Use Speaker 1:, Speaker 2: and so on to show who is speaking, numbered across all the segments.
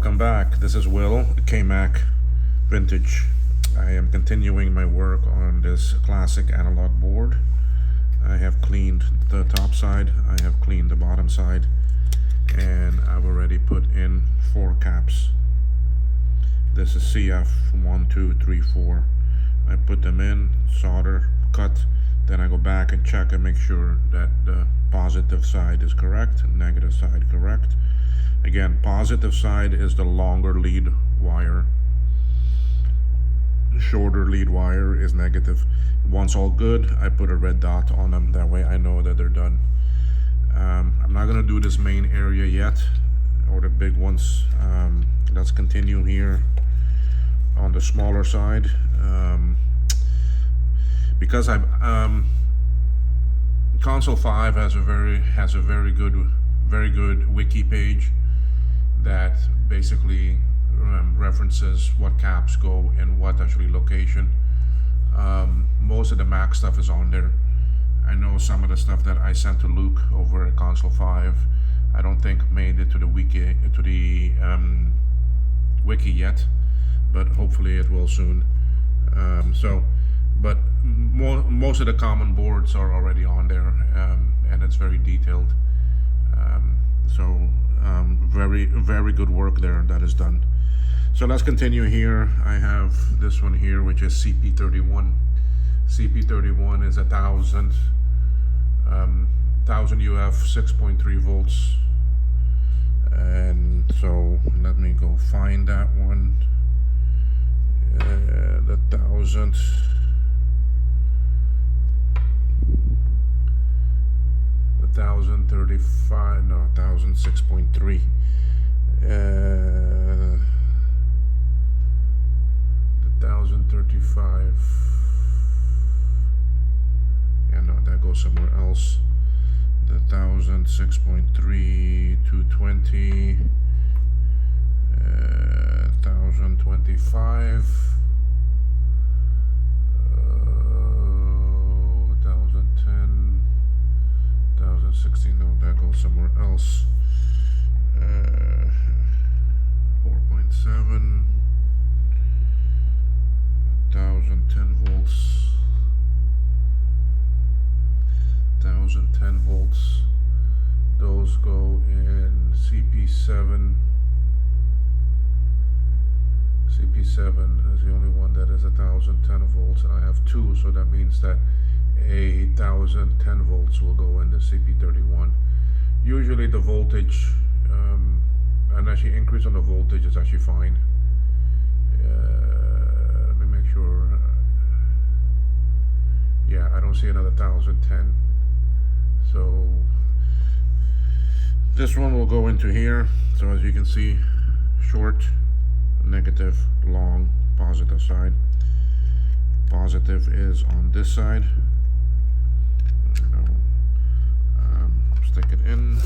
Speaker 1: Welcome back. This is Will, KMac Vintage. I am continuing my work on this classic analog board. I have cleaned the top side, I have cleaned the bottom side, and I've already put in 4 caps. This is CF 1, 2, 3, 4. I put them in, solder, cut, then I go back and check and make sure that the positive side is correct, negative side correct. Again, positive side is the longer lead wire. Shorter lead wire is negative. Once all good, I put a red dot on them. That way I know that they're done. I'm not gonna do this main area yet, or the big ones. Let's continue here on the smaller side. Because Console 5 has a very good wiki page that basically references what caps go in what actually location. Most of the Mac stuff is on there. I know some of the stuff that I sent to Luke over at Console 5 I don't think made it to the wiki yet, but hopefully it will soon. But most of the common boards are already on there, and it's very detailed. Very good work there that is done. So let's continue here. I have this one here, which is CP31. CP31 is 1000 UF 6.3 volts. And so let me go find that one. The 1000. The 1035, no, 1006.3. The 1035. Yeah, no, that goes somewhere else. The 1006.3, 220, 1025, 1010, 1016. No, that goes somewhere else. 4.7, 1010 volts. 1010 volts. Those go in CP7. CP7 is the only one that is 1010 volts, and I have 2, so that means that 1010 volts will go in the CP31. Usually the voltage, and actually increase on the voltage is actually fine. Let me make sure. Yeah, I don't see another 1010. So this one will go into here. So as you can see, short, negative, long, positive side. Positive is on this side. Stick it in,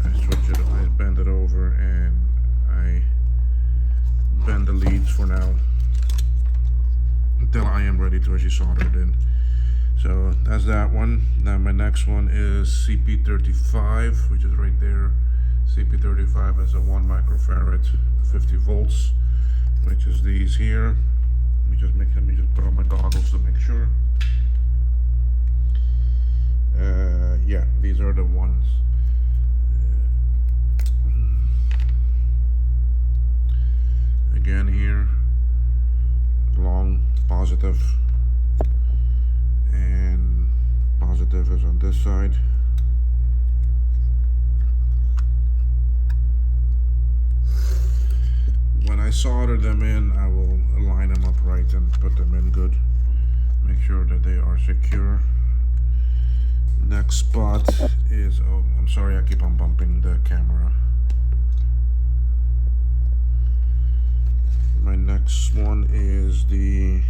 Speaker 1: I switch it, I bend it over, and I bend the leads for now until I am ready to actually solder it in. So that's that one. Now my next one is CP35, which is right there. CP35 is a 1 microfarad, 50 volts, which is these here. Let me just put on my goggles to make sure. Yeah, these are the ones. Again here, long, positive, and positive is on this side. When I solder them in, I will align them up right and put them in good. Make sure that they are secure. Next spot is, oh, I'm sorry, I keep on bumping the camera. My next one is the,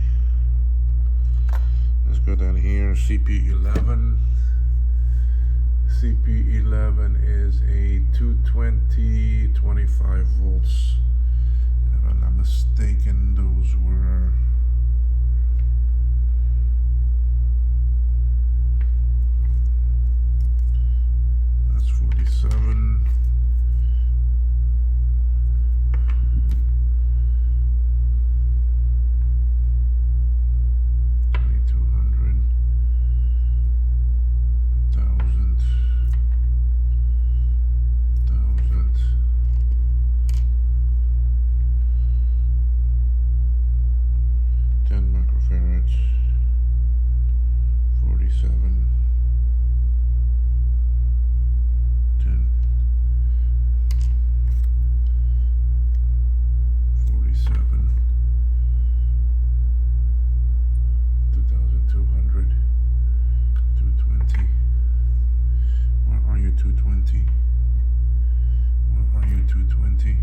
Speaker 1: let's go down here, CP11. CP11 is a 220, 25 volts. If I'm not mistaken, those were, that's 47. 220.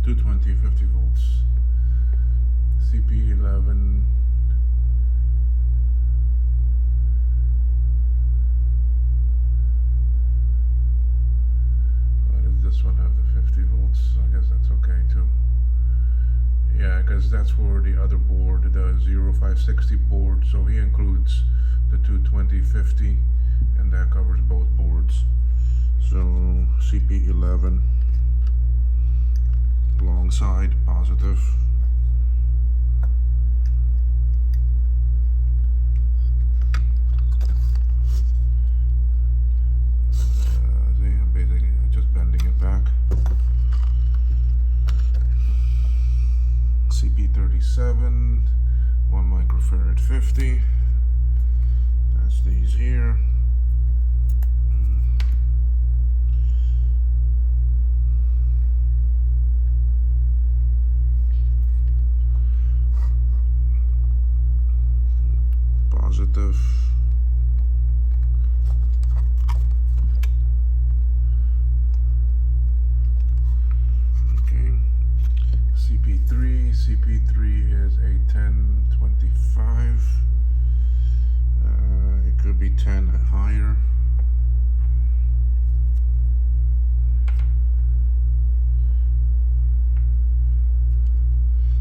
Speaker 1: Two 220, 50 volts. CP11. Why does this one have the 50 volts? I guess that's okay too. Yeah, because that's for the other board, the 0560 board, so he includes the 220, 50, and that covers both boards. So CP11, long side, positive. See, I'm basically just bending it back. CP37, 1 microfarad 50. That's these here. Positive. Okay. CP3 is a 1025. It could be 10 higher.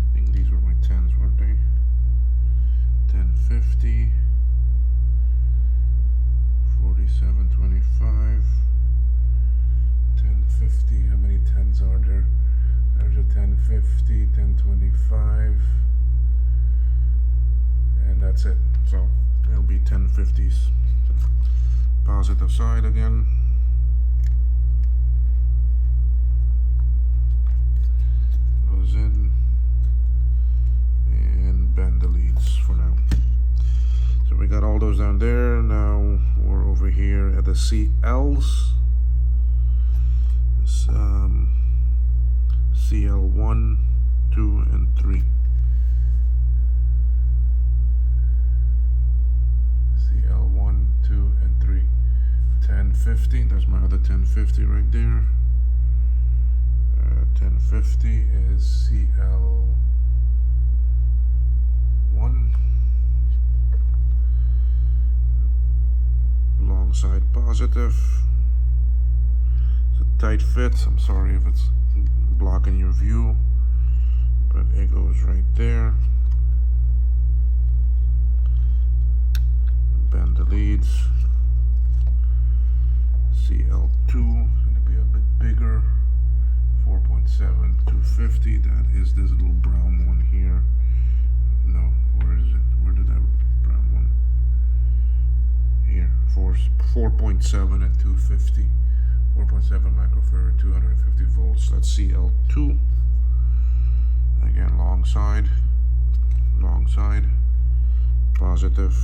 Speaker 1: I think these were my 10s, weren't they? 1050, 4725, 1050. How many 10s are there? There's a 1050, 1025, and that's it. So it'll be 1050s. Positive side again. Goes in and bend the leads for now. So we got all those down there. Now we're over here at the CLs. It's, CL1, 2, and 3. CL1, 2, and 3. 1050, there's my other 1050 right there. 1050 is CL1. Long side positive. It's a tight fit. I'm sorry if it's blocking your view, but it goes right there. Bend the leads. CL2 is going to be a bit bigger. 4.7 250. That is this little brown one here. No, where is it? Where did that brown one? Here, 4.7 at 250. 4.7 microfarad, 250 volts. That's CL2. Again, long side, positive.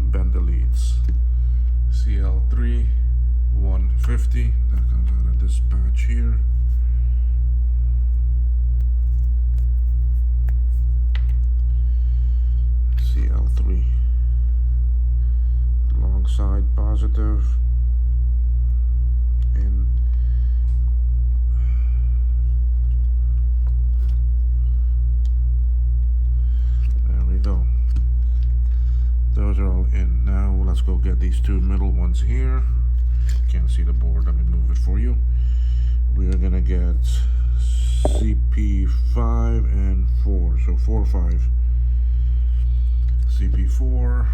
Speaker 1: Bend the leads. CL3, 150. That comes out of this patch here. CL3, long side positive, in. There we go. Those are all in. Now let's go get these two middle ones here. Can't see the board, let me move it for you. We are gonna get CP5 and 4, so 4, 5. CP4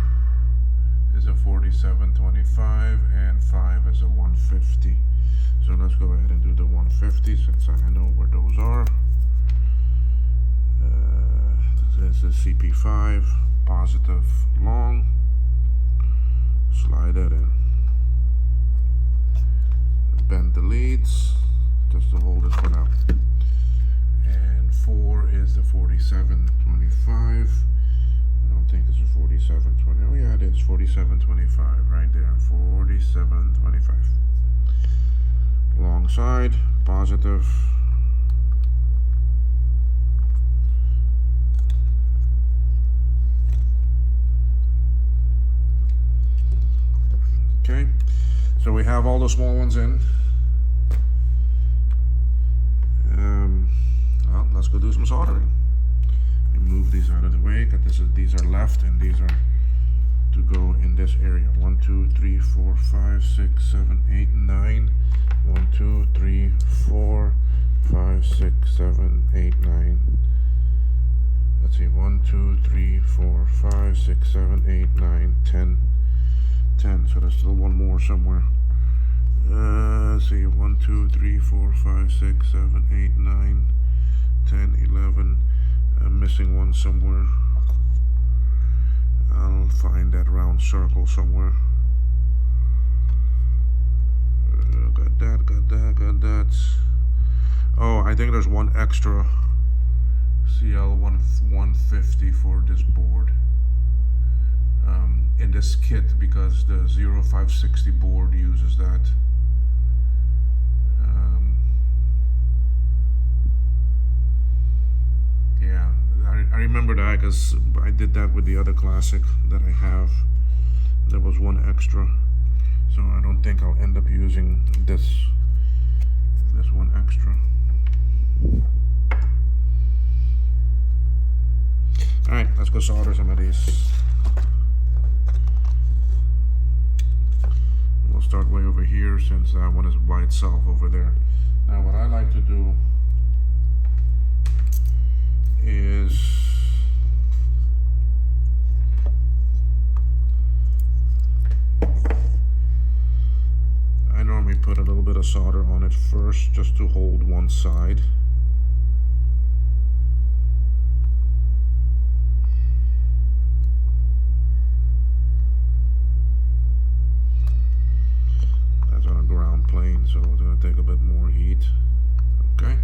Speaker 1: is a 4725 and 5 is a 150. So let's go ahead and do the 150 since I know where those are. This is CP5, positive long. Slide that in. Bend the leads just to hold it for now. And 4 is the 4725. I don't think it's a 4720. Oh yeah, it is 4725 right there. 4725. side, positive. Okay, so we have all the small ones in. Well, let's go do some soldering. Move these out of the way, because these are left and these are to go in this area. 1, 2, 3, 4, 5, 6, 7, 8, 9. 1, 2, 3, 4, 5, 6, 7, 8, 9. Let's see, 1, 2, 3, 4, 5, 6, 7, 8, 9, 10. 10. So there's still one more somewhere. Let's see, 1, 2, 3, 4, 5, 6, 7, 8, 9, 10, 11. I'm missing one somewhere. I'll find that round circle somewhere. Got that, got that, got that. Oh, I think there's one extra CL150 for this board in this kit, because the 0560 board uses that. Yeah, I remember that because I did that with the other classic that I have. There was one extra, so I don't think I'll end up using this one extra. Alright, let's go solder some of these. We'll start way over here, since that one is by itself over there. Now what I like to do is I normally put a little bit of solder on it first, just to hold one side. That's on a ground plane, so it's going to take a bit more heat. Okay.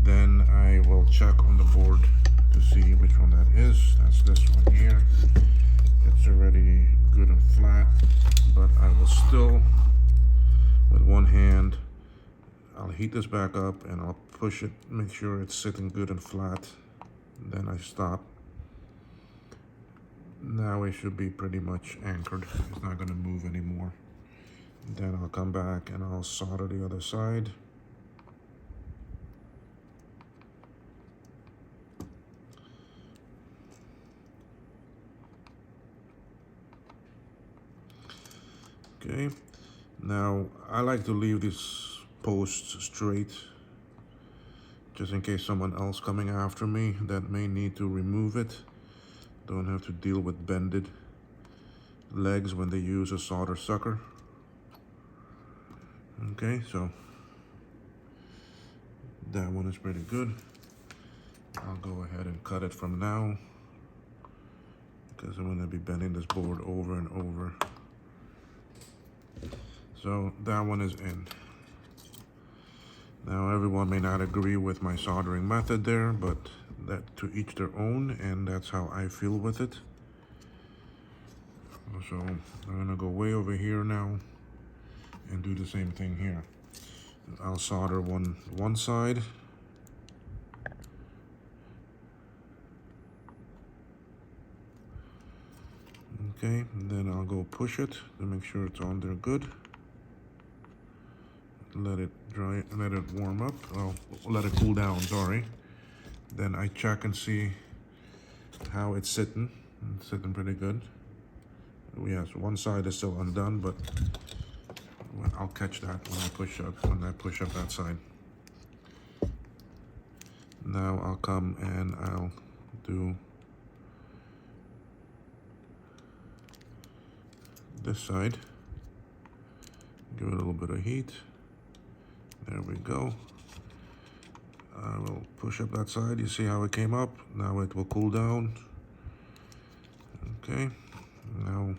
Speaker 1: Then I will check on the board to see which one that is. That's this one here. It's already good and flat, but I will still, with one hand, I'll heat this back up and I'll push it, make sure it's sitting good and flat. Then I stop. Now it should be pretty much anchored. It's not going to move anymore. Then I'll come back and I'll solder the other side. Okay, now I like to leave these posts straight, just in case someone else coming after me that may need to remove it. Don't have to deal with bended legs when they use a solder sucker. Okay, so that one is pretty good. I'll go ahead and cut it from now, because I'm going to be bending this board over and over. So that one is in. Now everyone may not agree with my soldering method there, but that to each their own, and that's how I feel with it. So I'm gonna go way over here now and do the same thing here. I'll solder one side. Okay, and then I'll go push it to make sure it's on there good. Let it dry, let it warm up. Oh, let it cool down, sorry. Then I check and see how it's sitting. It's sitting pretty good. Yes, one side is still undone, but I'll catch that when I push up that side. Now I'll come and I'll do this side. Give it a little bit of heat. There we go. I will push up that side. You see how it came up? Now it will cool down. Okay. Now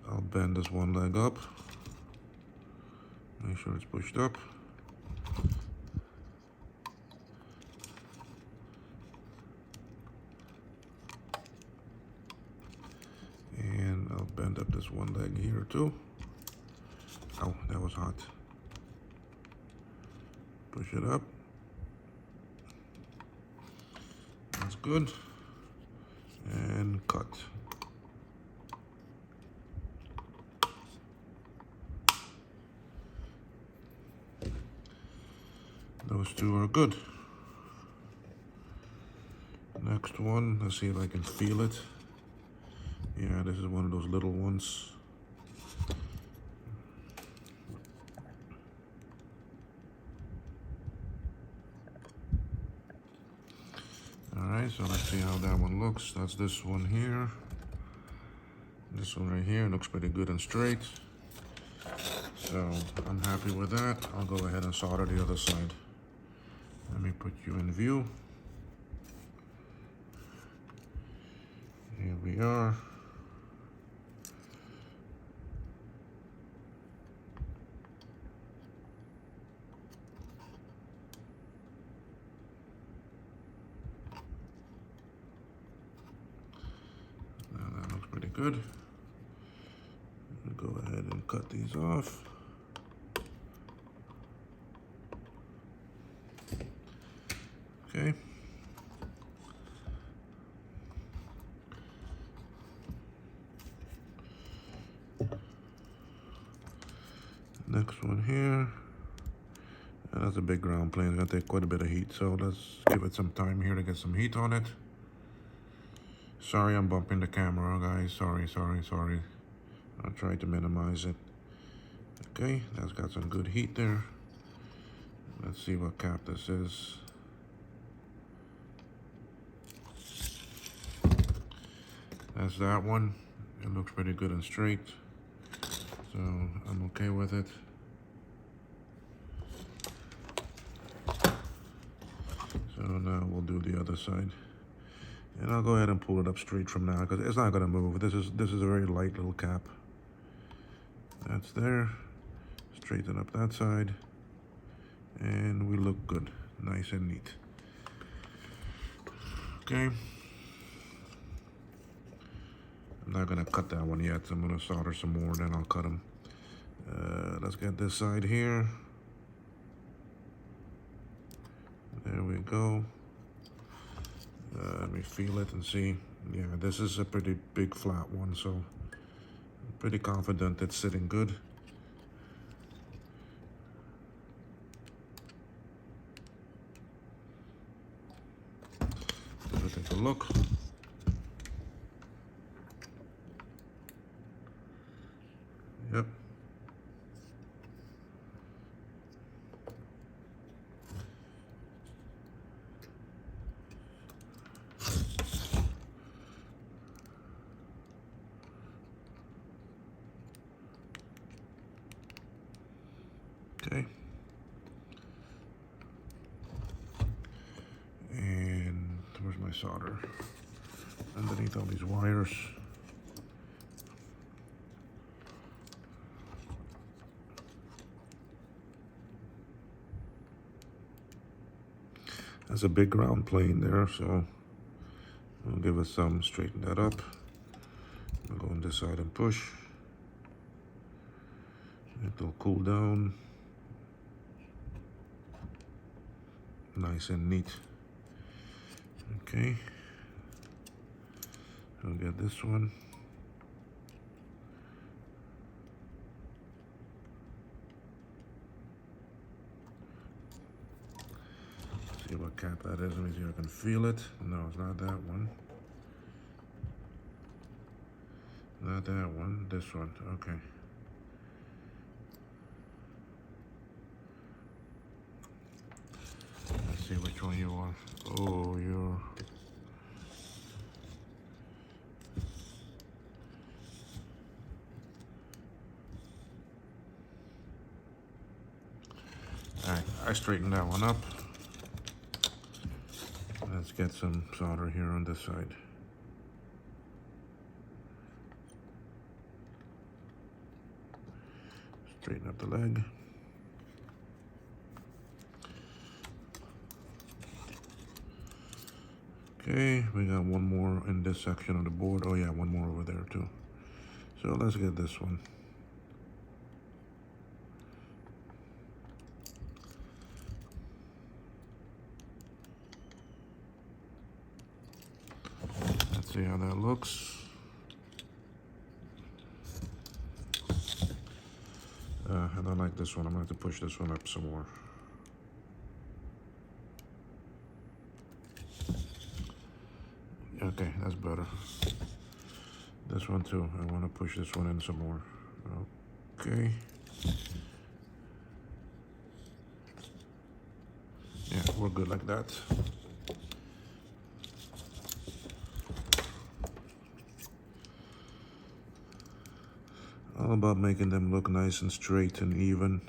Speaker 1: I'll bend this one leg up. Make sure it's pushed up. And bend up this one leg here too. Oh, that was hot. Push it up. That's good. And cut. Those two are good. Next one, let's see if I can feel it. Yeah, this is one of those little ones. Alright, so let's see how that one looks. That's this one here. This one right here looks pretty good and straight. So I'm happy with that. I'll go ahead and solder the other side. Let me put you in view. Here we are. Now that looks pretty good. Go ahead and cut these off. Okay. Next one here. That's a big ground plane. It's gonna take quite a bit of heat, so let's give it some time here to get some heat on it. Sorry I'm bumping the camera, guys. Sorry. I'll try to minimize it. Okay, that's got some good heat there. Let's see what cap this is. That's that one. It looks pretty good and straight. So I'm okay with it. So now we'll do the other side. And I'll go ahead and pull it up straight from now because it's not gonna move. This is a very light little cap. That's there. Straighten up that side. And we look good. Nice and neat. Okay. I'm not gonna cut that one yet. I'm gonna solder some more, then I'll cut them. Let's get this side here. There we go. Let me feel it and see. Yeah, this is a pretty big flat one, so I'm pretty confident it's sitting good. Let's take a look. Yep. Okay. And where's my solder? Underneath all these wires. That's a big ground plane there, so we'll give it some, straighten that up. We'll go on this side and push. It'll cool down. Nice and neat. Okay. I'll get this one. See what cap that is. Let me see if I can feel it. No, it's not that one. Not that one. This one. Okay. Let's see which one you are. Oh, you're... Alright, I straightened that one up. Let's get some solder here on this side. Straighten up the leg. Okay, we got one more in this section of the board. Oh yeah, one more over there too. So let's get this one. Let's see how that looks. I don't like this one. I'm going to have to push this one up some more. Okay, that's better. This one too. I want to push this one in some more. Okay. Yeah, we're good like that. All about making them look nice and straight and even.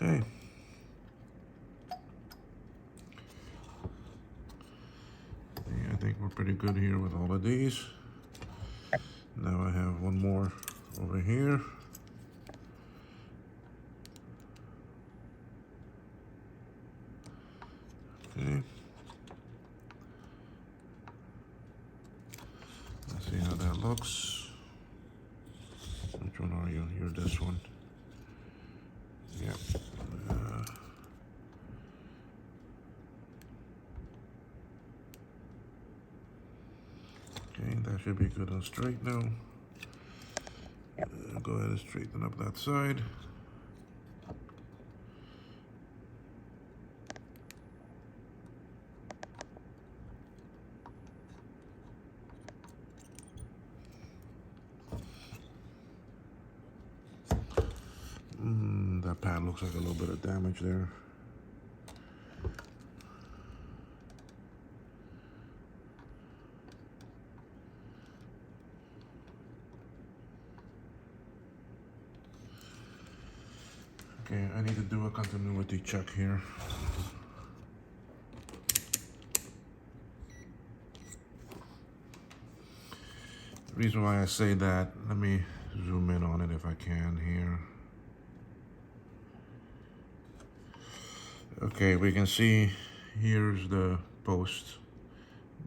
Speaker 1: Okay. Yeah, I think we're pretty good here with all of these. Now I have one more over here. Okay. Let's see how that looks. Which one are you? You're this one. Yeah. Okay, that should be good and straight now. Go ahead and straighten up that side. That pad looks like a little bit of damage there. Okay, I need to do a continuity check here. The reason why I say that, let me zoom in on it if I can here. Okay, we can see here's the post.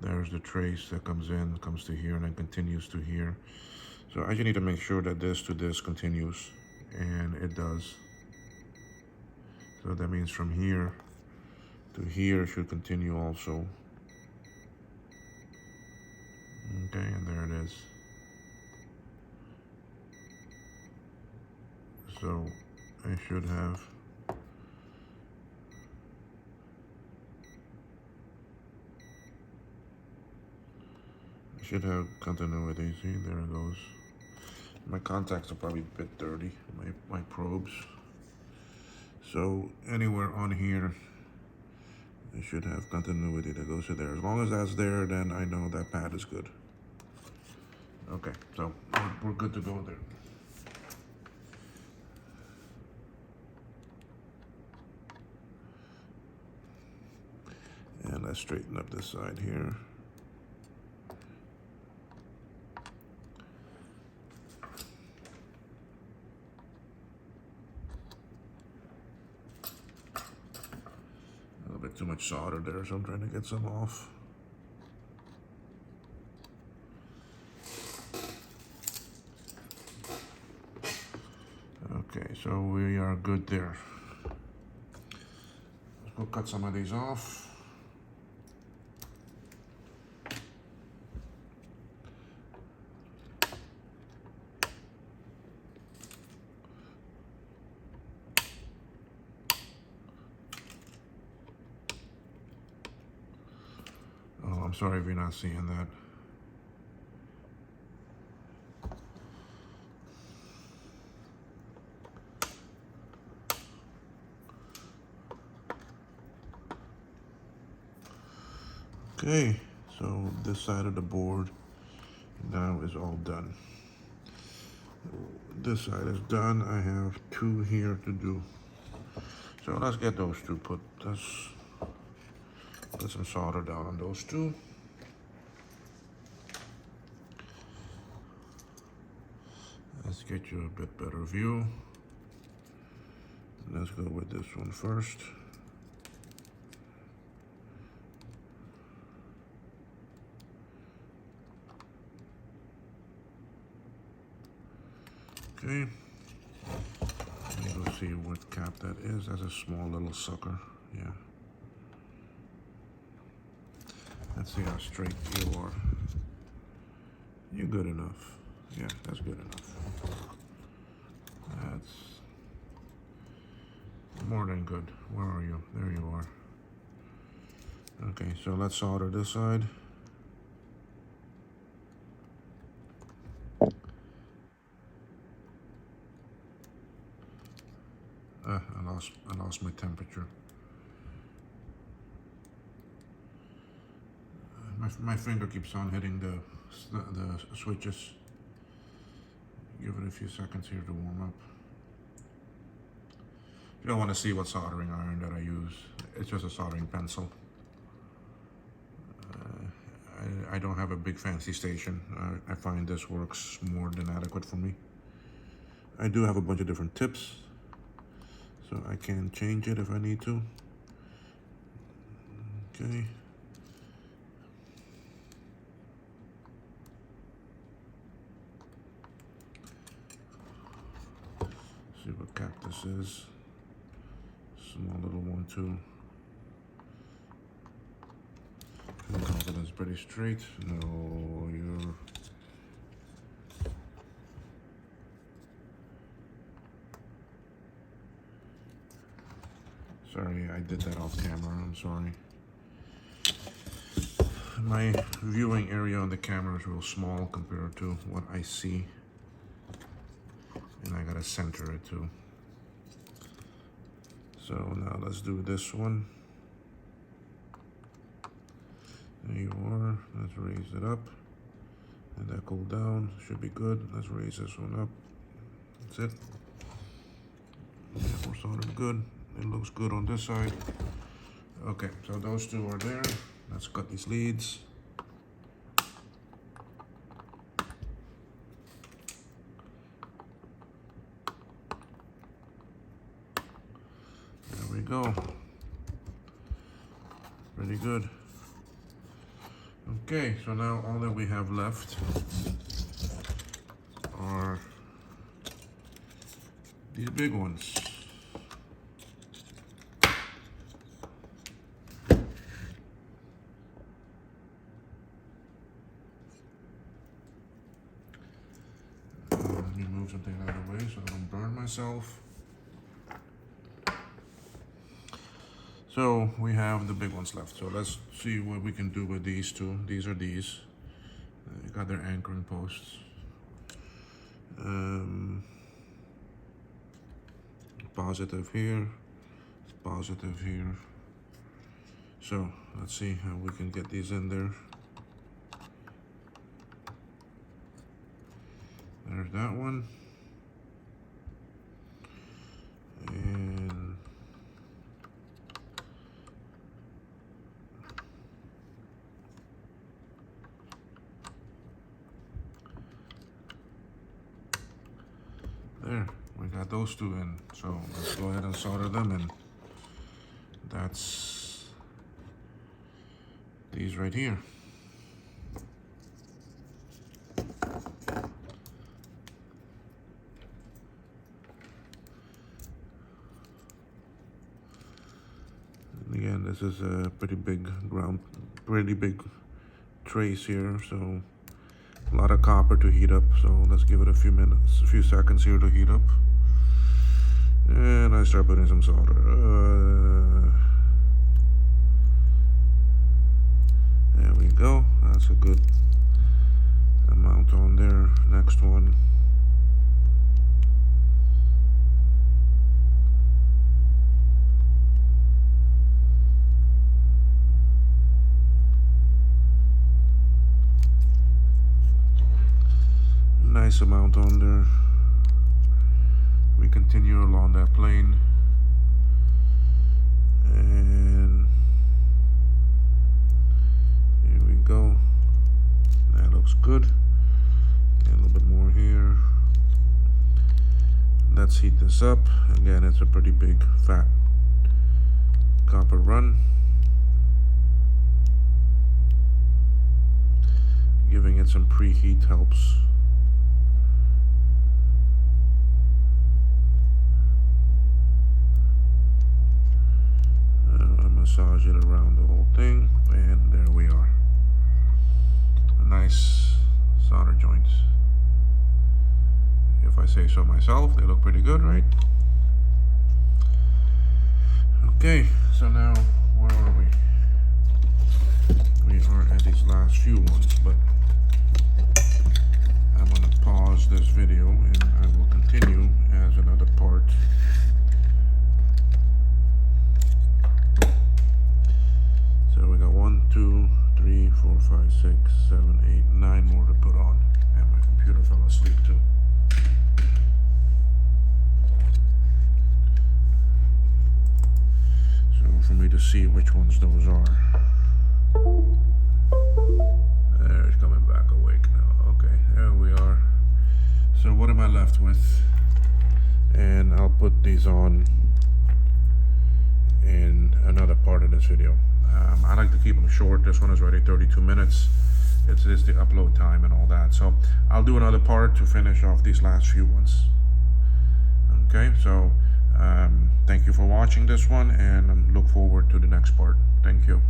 Speaker 1: There's the trace that comes to here, and then continues to here. So I just need to make sure that this to this continues, and it does. So that means from here to here should continue also. Okay, and there it is. So I should have continuity. See, there it goes. My contacts are probably a bit dirty, my probes. So anywhere on here, it should have continuity that goes to there. As long as that's there, then I know that pad is good. Okay, so we're good to go there. And let's straighten up this side here. A little bit too much solder there, so I'm trying to get some off. Okay, so we are good there. We'll cut some of these off. Oh, I'm sorry if you're not seeing that. Okay, so this side of the board now is all done. This side is done. I have two here to do. So let's get those two put. Let's put some solder down on those two. Let's get you a bit better view. Let's go with this one first. Okay. Let's see what cap that is. That's a small little sucker. Yeah. Let's see how straight you are. You're good enough. Yeah, that's good enough. That's more than good. Where are you? There you are. Okay, so let's solder this side. I lost my temperature. My finger keeps on hitting the switches. Give it a few seconds here to warm up. You don't want to see what soldering iron that I use. It's just a soldering pencil. I don't have a big fancy station. I find this works more than adequate for me. I do have a bunch of different tips, so I can change it if I need to. Okay. See what cap this is. Small little one too. Confidence pretty straight. No, you're. Sorry, I did that off camera. I'm sorry. My viewing area on the camera is real small compared to what I see. And I gotta center it too. So now let's do this one. There you are. Let's raise it up. And that cool down. Should be good. Let's raise this one up. That's it. Yeah, we're soldered good. It looks good on this side. Okay, so those two are there. Let's cut these leads. There we go. Pretty good. Okay, so now all that we have left are these big ones. Let me move something out of the way so I don't burn myself. So we have the big ones left. So let's see what we can do with these two. These are these. You got their anchoring posts. Positive here, positive here. So let's see how we can get these in there. There's that one. And there, we got those two in. So let's go ahead and solder them in. That's these right here. And again, this is a pretty big trace here, so a lot of copper to heat up. So let's give it a few seconds here to heat up. And I start putting some solder. There we go. That's a good amount on there. Next one. Nice amount on there. We continue along that plane, and here we go. That looks good. And a little bit more here. let's heat this up. Again, it's a pretty big fat copper run. Giving it some preheat helps. Massage it around the whole thing, and there we are. A nice solder joints. If I say so myself, they look pretty good, right? Okay, so now where are we? We are at these last few ones, but I'm gonna pause this video and I will continue as another part. So we got 1, 2, 3, 4, 5, 6, 7, 8, 9 more to put on, and my computer fell asleep too. So for me to see which ones those are. There, it's coming back awake now. Okay, there we are. So what am I left with? And I'll put these on in another part of this video. I like to keep them short. This one is already 32 minutes. It's the upload time and all that. So I'll do another part to finish off these last few ones. Okay, so thank you for watching this one, and look forward to the next part. Thank you.